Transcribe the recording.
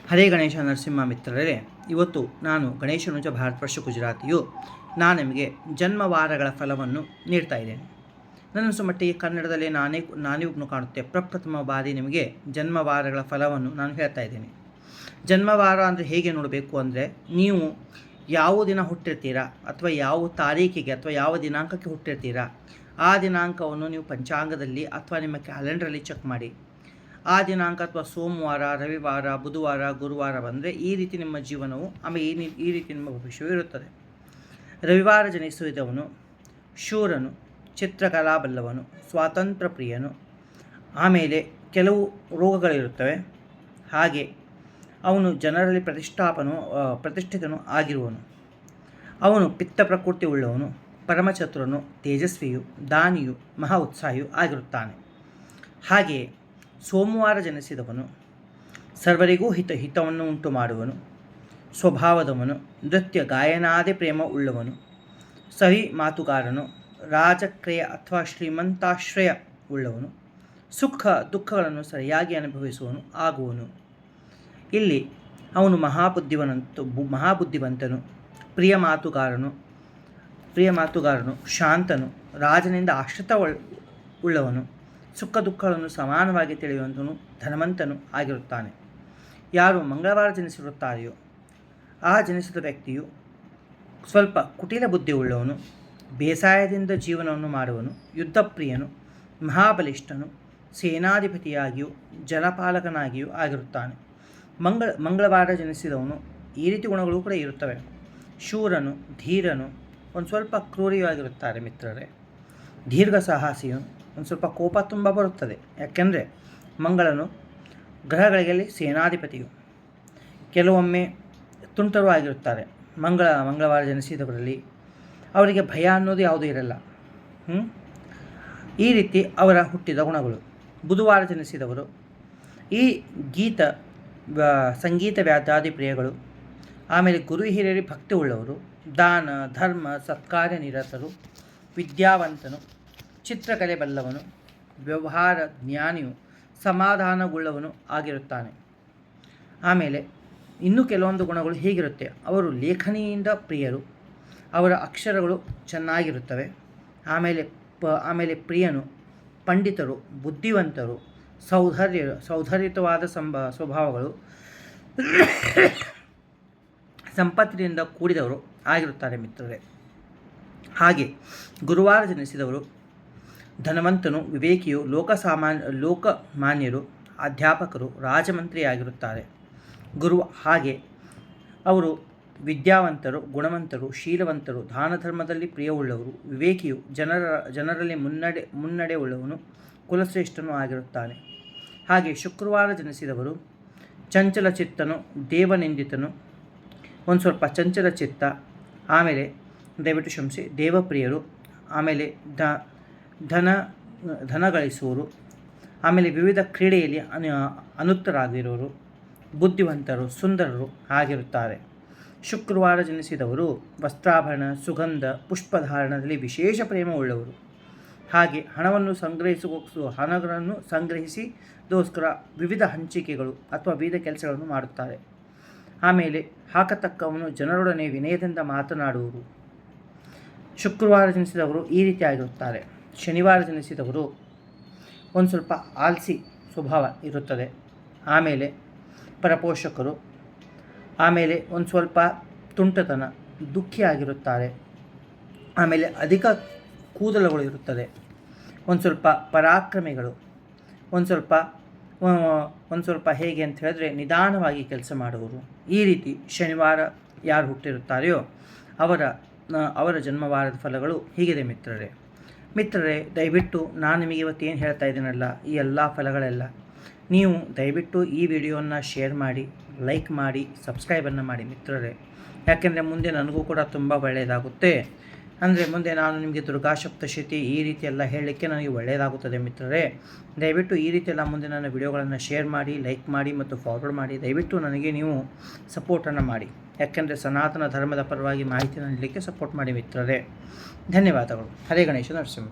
ಹರೇ ಗಣೇಶ ನರಸಿಂಹ ಮಿತ್ರರೇ, ಇವತ್ತು ನಾನು ಗಣೇಶನುಜ ಭಾರತವರ್ಷ ಗುಜರಾತಿಯು ನಾನು ನಿಮಗೆ ಜನ್ಮವಾರಗಳ ಫಲವನ್ನು ನೀಡ್ತಾ ಇದ್ದೇನೆ. ನನ್ನ ಮಟ್ಟಿಗೆ ಕನ್ನಡದಲ್ಲಿ ನಾನೇ ಕಾಣುತ್ತೆ ಪ್ರಪ್ರಥಮ ಬಾರಿ ನಿಮಗೆ ಜನ್ಮವಾರಗಳ ಫಲವನ್ನು ನಾನು ಹೇಳ್ತಾ ಇದ್ದೇನೆ. ಜನ್ಮವಾರ ಅಂದರೆ ಹೇಗೆ ನೋಡಬೇಕು ಅಂದರೆ, ನೀವು ಯಾವ ದಿನ ಹುಟ್ಟಿರ್ತೀರಾ ಅಥವಾ ಯಾವ ತಾರೀಕಿಗೆ ಅಥವಾ ಯಾವ ದಿನಾಂಕಕ್ಕೆ ಹುಟ್ಟಿರ್ತೀರಾ ಆ ದಿನಾಂಕವನ್ನು ನೀವು ಪಂಚಾಂಗದಲ್ಲಿ ಅಥವಾ ನಿಮ್ಮ ಕ್ಯಾಲೆಂಡ್ರಲ್ಲಿ ಚೆಕ್ ಮಾಡಿ. ಆ ದಿನಾಂಕ ಅಥವಾ ಸೋಮವಾರ, ರವಿವಾರ, ಬುಧವಾರ, ಗುರುವಾರ ಬಂದರೆ ಈ ರೀತಿ ನಿಮ್ಮ ಜೀವನವು ಆಮೇಲೆ ಈ ರೀತಿ ನಿಮ್ಮ ಭವಿಷ್ಯವು ಇರುತ್ತದೆ. ರವಿವಾರ ಜನಿಸಿದವನು ಶೂರನು, ಚಿತ್ರಕಲಾ ಬಲ್ಲವನು, ಸ್ವಾತಂತ್ರ್ಯ ಪ್ರಿಯನು, ಆಮೇಲೆ ಕೆಲವು ರೋಗಗಳಿರುತ್ತವೆ. ಹಾಗೆ ಅವನು ಜನರಲ್ಲಿ ಪ್ರತಿಷ್ಠಿತನು ಆಗಿರುವನು. ಅವನು ಪಿತ್ತ ಪ್ರಕೃತಿ ಉಳ್ಳವನು, ಪರಮಚತುರನು, ತೇಜಸ್ವಿಯು, ದಾನಿಯು, ಮಹಾ ಉತ್ಸಾಹಿಯು ಆಗಿರುತ್ತಾನೆ. ಹಾಗೆಯೇ ಸೋಮವಾರ ಜನಿಸಿದವನು ಸರ್ವರಿಗೂ ಹಿತವನ್ನು ಉಂಟು ಮಾಡುವನು, ಸ್ವಭಾವದವನು, ನೃತ್ಯ ಗಾಯನಾದಿ ಪ್ರೇಮ ಉಳ್ಳವನು, ಸಹಿ ಮಾತುಗಾರನು, ರಾಜಕ್ರಿಯ ಅಥವಾ ಶ್ರೀಮಂತಾಶ್ರಯ ಉಳ್ಳವನು, ಸುಖ ದುಃಖಗಳನ್ನು ಸರಿಯಾಗಿ ಅನುಭವಿಸುವನು ಆಗುವನು. ಇಲ್ಲಿ ಅವನು ಮಹಾಬುದ್ಧಿವಂತನು, ಪ್ರಿಯ ಮಾತುಗಾರನು, ಶಾಂತನು, ರಾಜನಿಂದ ಆಶ್ರಿತ ಉಳ್ಳವನು, ಸುಖ ದುಃಖಗಳನ್ನು ಸಮಾನವಾಗಿ ತಿಳಿಯುವಂತನು, ಧನವಂತನು ಆಗಿರುತ್ತಾನೆ. ಯಾರು ಮಂಗಳವಾರ ಜನಿಸಿರುತ್ತಾರೆಯೋ ಆ ಜನಿಸಿದ ವ್ಯಕ್ತಿಯು ಸ್ವಲ್ಪ ಕುಟಿಲ ಬುದ್ಧಿ ಉಳ್ಳವನು, ಬೇಸಾಯದಿಂದ ಜೀವನವನ್ನು ಮಾಡುವನು, ಯುದ್ಧಪ್ರಿಯನು, ಮಹಾಬಲಿಷ್ಠನು, ಸೇನಾಧಿಪತಿಯಾಗಿಯೂ ಜಲಪಾಲಕನಾಗಿಯೂ ಆಗಿರುತ್ತಾನೆ. ಮಂಗಳವಾರ ಜನಿಸಿದವನು ಈ ರೀತಿ ಗುಣಗಳು ಕೂಡ ಇರುತ್ತವೆ. ಶೂರನು, ಧೀರನು, ಒಂದು ಸ್ವಲ್ಪ ಕ್ರೂರಿಯೂ ಆಗಿರುತ್ತಾರೆ ಮಿತ್ರರೇ. ದೀರ್ಘ ಸಾಹಸಿಯು, ಒಂದು ಸ್ವಲ್ಪ ಕೋಪ ತುಂಬ ಬರುತ್ತದೆ. ಯಾಕೆಂದರೆ ಮಂಗಳನು ಗ್ರಹಗಳಿಗೆ ಸೇನಾಧಿಪತಿಯು. ಕೆಲವೊಮ್ಮೆ ತುಂಟರು ಆಗಿರುತ್ತಾರೆ. ಮಂಗಳವಾರ ಜನಿಸಿದವರಲ್ಲಿ ಅವರಿಗೆ ಭಯ ಅನ್ನೋದು ಯಾವುದೂ ಇರಲ್ಲ. ಈ ರೀತಿ ಅವರ ಹುಟ್ಟಿದ ಗುಣಗಳು. ಬುಧವಾರ ಜನಿಸಿದವರು ಈ ಸಂಗೀತ ವ್ಯಾಧಾದಿ ಪ್ರಿಯಗಳು, ಆಮೇಲೆ ಗುರು ಹಿರಿಯರಿ ಭಕ್ತಿ ಉಳ್ಳವರು, ದಾನ ಧರ್ಮ ಸತ್ಕಾರ್ಯ ನಿರತರು, ವಿದ್ಯಾವಂತನು, ಚಿತ್ರಕಲೆ ಬಲ್ಲವನು, ವ್ಯವಹಾರ ಜ್ಞಾನಿಯು, ಸಮಾಧಾನಗುಳ್ಳವನು ಆಗಿರುತ್ತಾನೆ. ಆಮೇಲೆ ಇನ್ನೂ ಕೆಲವೊಂದು ಗುಣಗಳು ಹೀಗಿರುತ್ತೆ. ಅವರು ಲೇಖನಿಯಿಂದ ಪ್ರಿಯರು, ಅವರ ಅಕ್ಷರಗಳು ಚೆನ್ನಾಗಿರುತ್ತವೆ. ಆಮೇಲೆ ಪ್ರಿಯನು, ಪಂಡಿತರು, ಬುದ್ಧಿವಂತರು, ಸೌಧರ್ಯಯುತವಾದ ಸ್ವಭಾವಗಳು, ಸಂಪತ್ತಿನಿಂದ ಕೂಡಿದವರು ಆಗಿರುತ್ತಾರೆ ಮಿತ್ರರೇ. ಹಾಗೆ ಗುರುವಾರ ಜನಿಸಿದವರು ಧನವಂತನು, ವಿವೇಕಿಯು, ಲೋಕಮಾನ್ಯರು, ಅಧ್ಯಾಪಕರು, ರಾಜಮಂತ್ರಿಯಾಗಿರುತ್ತಾರೆ. ಹಾಗೆ ಅವರು ವಿದ್ಯಾವಂತರು, ಗುಣವಂತರು, ಶೀಲವಂತರು, ದಾನ ಧರ್ಮದಲ್ಲಿ ಪ್ರಿಯವುಳ್ಳವರು, ವಿವೇಕಿಯು, ಜನರಲ್ಲಿ ಮುನ್ನಡೆ ಉಳ್ಳವನು, ಕುಲಶ್ರೇಷ್ಠನೂ ಆಗಿರುತ್ತಾನೆ. ಹಾಗೆ ಶುಕ್ರವಾರ ಜನಿಸಿದವರು ಚಂಚಲಚಿತ್ತನು, ದೇವನಿಂದಿತನು, ಒಂದು ಸ್ವಲ್ಪ ಚಂಚಲ ಚಿತ್ತ, ಆಮೇಲೆ ದೇವಪ್ರಿಯರು, ಆಮೇಲೆ ಧನ ಗಳಿಸುವರು, ಆಮೇಲೆ ವಿವಿಧ ಕ್ರೀಡೆಯಲ್ಲಿ ಅನುತ್ತರಾಗಿರುವರು, ಬುದ್ಧಿವಂತರು, ಸುಂದರರು ಆಗಿರುತ್ತಾರೆ. ಶುಕ್ರವಾರ ಜನಿಸಿದವರು ವಸ್ತ್ರಾಭರಣ, ಸುಗಂಧ, ಪುಷ್ಪಧಾರಣದಲ್ಲಿ ವಿಶೇಷ ಪ್ರೇಮ ಉಳ್ಳವರು. ಹಾಗೆ ಹಣವನ್ನು ಸಂಗ್ರಹಿಸಿದೋಸ್ಕರ ವಿವಿಧ ಹಂಚಿಕೆಗಳು ಅಥವಾ ವಿವಿಧ ಕೆಲಸಗಳನ್ನು ಮಾಡುತ್ತಾರೆ. ಆಮೇಲೆ ಹಾಕತಕ್ಕವನು, ಜನರೊಡನೆ ವಿನಯದಿಂದ ಮಾತನಾಡುವರು. ಶುಕ್ರವಾರ ಜನಿಸಿದವರು ಈ ರೀತಿ ಆಗಿರುತ್ತಾರೆ. ಶನಿವಾರ ಜನಿಸಿದವರು ಒಂದು ಸ್ವಲ್ಪ ಆಲ್ಸಿ ಸ್ವಭಾವ ಇರುತ್ತದೆ. ಆಮೇಲೆ ಪರಪೋಷಕರು, ಆಮೇಲೆ ಒಂದು ಸ್ವಲ್ಪ ತುಂಟತನ, ದುಃಖಿಯಾಗಿರುತ್ತಾರೆ. ಆಮೇಲೆ ಅಧಿಕ ಕೂದಲುಗಳು ಇರುತ್ತದೆ. ಒಂದು ಸ್ವಲ್ಪ ಪರಾಕ್ರಮಿಗಳು, ಒಂದು ಸ್ವಲ್ಪ ಹೇಗೆ ಅಂತ ಹೇಳಿದ್ರೆ ನಿಧಾನವಾಗಿ ಕೆಲಸ ಮಾಡುವರು. ಈ ರೀತಿ ಶನಿವಾರ ಯಾರು ಹುಟ್ಟಿರುತ್ತಾರೆಯೋ ಅವರ ಜನ್ಮವಾರದ ಫಲಗಳು ಹೀಗಿದೆ ಮಿತ್ರರೇ. ದಯವಿಟ್ಟು ನಾನು ನಿಮಗೆ ಇವತ್ತು ಏನು ಹೇಳ್ತಾ ಇದ್ದೀನಲ್ಲ, ಈ ಎಲ್ಲ ಫಲಗಳೆಲ್ಲ ನೀವು ದಯವಿಟ್ಟು ಈ ವಿಡಿಯೋನ ಶೇರ್ ಮಾಡಿ, ಲೈಕ್ ಮಾಡಿ, ಸಬ್ಸ್ಕ್ರೈಬನ್ನು ಮಾಡಿ ಮಿತ್ರರೇ. ಯಾಕೆಂದರೆ ಮುಂದೆ ನನಗೂ ಕೂಡ ತುಂಬ ಒಳ್ಳೆಯದಾಗುತ್ತೆ. ಅಂದರೆ ಮುಂದೆ ನಾನು ನಿಮಗೆ ದುರ್ಗಾ ಸಪ್ತಶತಿ ಈ ರೀತಿ ಎಲ್ಲ ಹೇಳಲಿಕ್ಕೆ ನನಗೆ ಒಳ್ಳೆಯದಾಗುತ್ತದೆ ಮಿತ್ರರೇ. ದಯವಿಟ್ಟು ಈ ರೀತಿ ಎಲ್ಲ ಮುಂದೆ ನನ್ನ ವಿಡಿಯೋಗಳನ್ನು ಶೇರ್ ಮಾಡಿ, ಲೈಕ್ ಮಾಡಿ ಮತ್ತು ಫಾರ್ವರ್ಡ್ ಮಾಡಿ. ದಯವಿಟ್ಟು ನನಗೆ ನೀವು ಸಪೋರ್ಟನ್ನು ಮಾಡಿ. ಯಾಕೆಂದರೆ ಸನಾತನ ಧರ್ಮದ ಪರವಾಗಿ ಮಾಹಿತಿಯನ್ನು ನೀಡಲಿಕ್ಕೆ ಸಪೋರ್ಟ್ ಮಾಡಿ ಮಿತ್ರರೇ. ಧನ್ಯವಾದಗಳು. ಹರೇ ಗಣೇಶ ನರಸಿಂಹ.